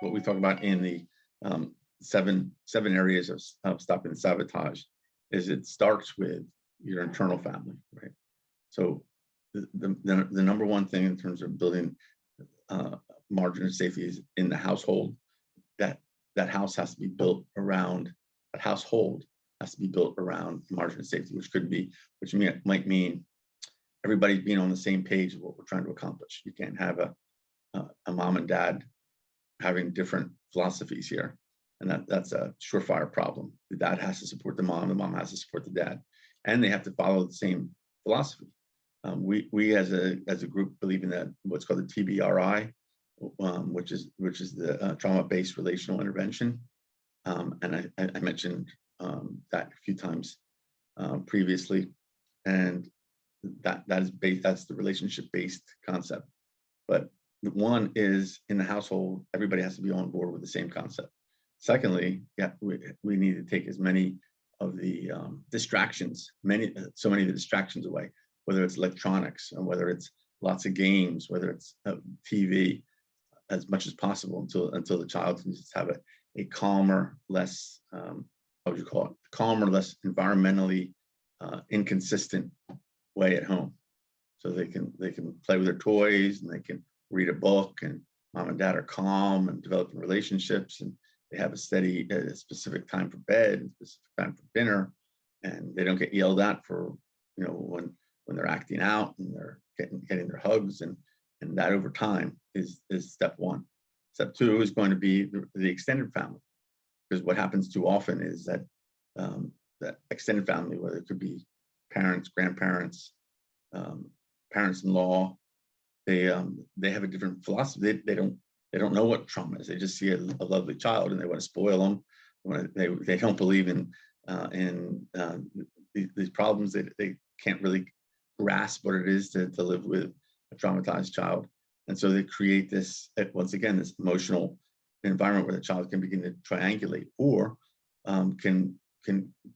what we talk about in the seven areas of stopping sabotage is it starts with your internal family, right? So the number one thing in terms of building margin of safety is in the household. That that house has to be built around that household has to be built around margin of safety, which might mean everybody's being on the same page of what we're trying to accomplish. You can't have a mom and dad having different philosophies here, and that's a surefire problem. The dad has to support the mom has to support the dad, and they have to follow the same philosophy. We as a group believe in that what's called the TBRI, which is the trauma-based relational intervention, and I mentioned that a few times previously, and that's the relationship-based concept. But one is in the household, everybody has to be on board with the same concept. Secondly, we need to take as many of the distractions, so many of the distractions away, whether it's electronics and whether it's lots of games, whether it's TV, as much as possible until the child can just have a calmer, less calmer, less environmentally inconsistent way at home. So they can play with their toys and they can read a book, and mom and dad are calm and developing relationships, and they have a specific time for bed and specific time for dinner, and they don't get yelled at for when they're acting out, and they're getting their hugs, and that over time is step one. Step two is going to be the extended family, because what happens too often is that that extended family, whether it could be parents, grandparents, parents-in-law, they have a different philosophy. They don't know what trauma is. They just see a lovely child and they want to spoil them. They don't believe in these problems. They can't really grasp what it is to live with a traumatized child, and so they create this, once again, this emotional environment where the child can begin to triangulate, or can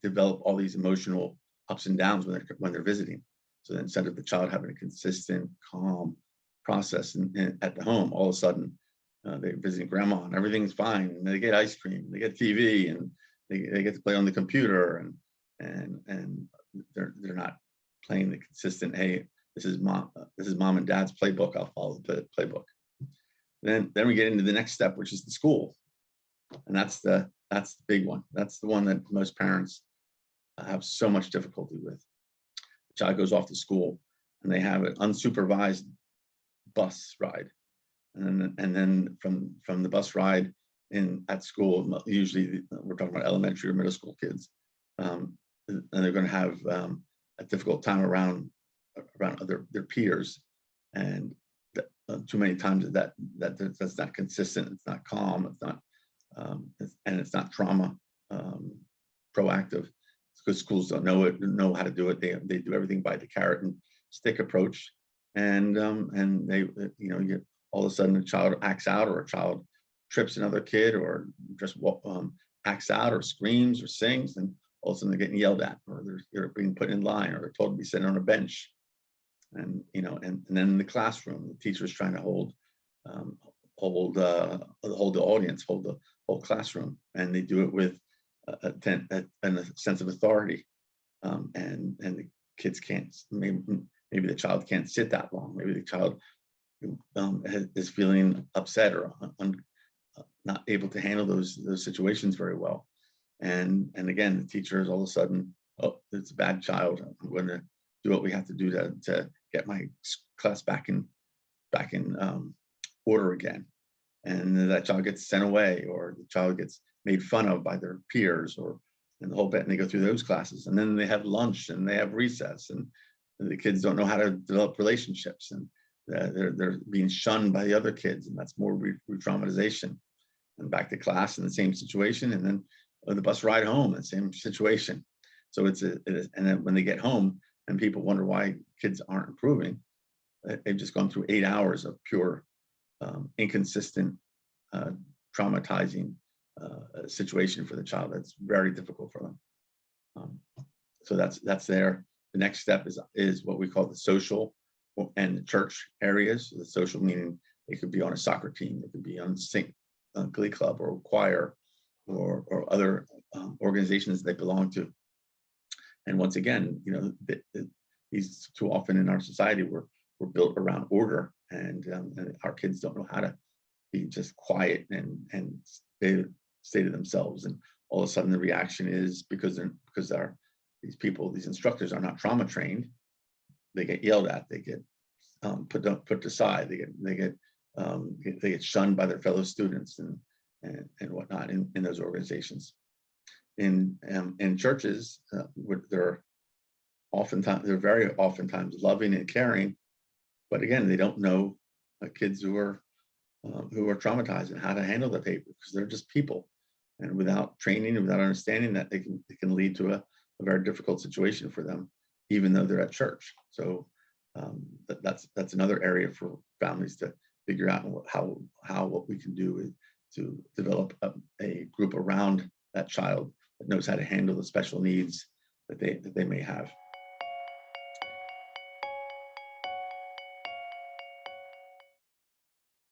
develop all these emotional ups and downs when they're visiting. So then instead of the child having a consistent, calm process at the home, all of a sudden they're visiting grandma and everything's fine, and they get ice cream, they get TV, and they get to play on the computer, and they're not playing the consistent, hey, this is mom and dad's playbook, I'll follow the playbook. Then we get into the next step, which is the school, and that's the big one. That's the one that most parents have so much difficulty with. The child goes off to school and they have an unsupervised bus ride, and then from the bus ride at school, usually we're talking about elementary or middle school kids, and they're going to have a difficult time around their peers, and too many times that's not consistent, it's not calm, it's not and it's not trauma proactive, because schools don't know how to do it. They do everything by the carrot and stick approach, and they you get, all of a sudden a child acts out, or a child trips another kid, or just acts out or screams or sings, and all of a sudden they're getting yelled at, or they're being put in line, or they're told to be sitting on a bench. And and then in the classroom, the teacher's trying to hold the audience, hold the whole classroom, and they do it with a sense of authority, and the kids can't, maybe the child can't sit that long, maybe the child is feeling upset or not able to handle those situations very well, and again, the teacher is all of a sudden, oh, it's a bad child, I'm going to do what we have to do to get my class back in order again, and that child gets sent away, or the child gets made fun of by their peers, and the whole bit, and they go through those classes, and then they have lunch and they have recess, and the kids don't know how to develop relationships, and they're being shunned by the other kids, and that's more re-traumatization, and back to class in the same situation, and then the bus ride home, the same situation. So and then when they get home and people wonder why kids aren't improving, they've just gone through 8 hours of pure inconsistent, traumatizing situation for the child. That's very difficult for them. So that's there. The next step is what we call the social and the church areas. The social meaning they could be on a soccer team, they could be on glee club or choir or other organizations they belong to. And once again, these too often in our society we're built around order, and our kids don't know how to be just quiet and stay to themselves. And all of a sudden the reaction is because these instructors are not trauma trained, they get yelled at, they get put aside, they get shunned by their fellow students and whatnot in those organizations. In churches, they're very oftentimes loving and caring, but again, they don't know kids who are traumatized and how to handle the paper, because they're just people, and without training and without understanding that, it can lead to a very difficult situation for them, even though they're at church. So that's another area for families to figure out what we can do is to develop a group around that child that knows how to handle the special needs that they may have.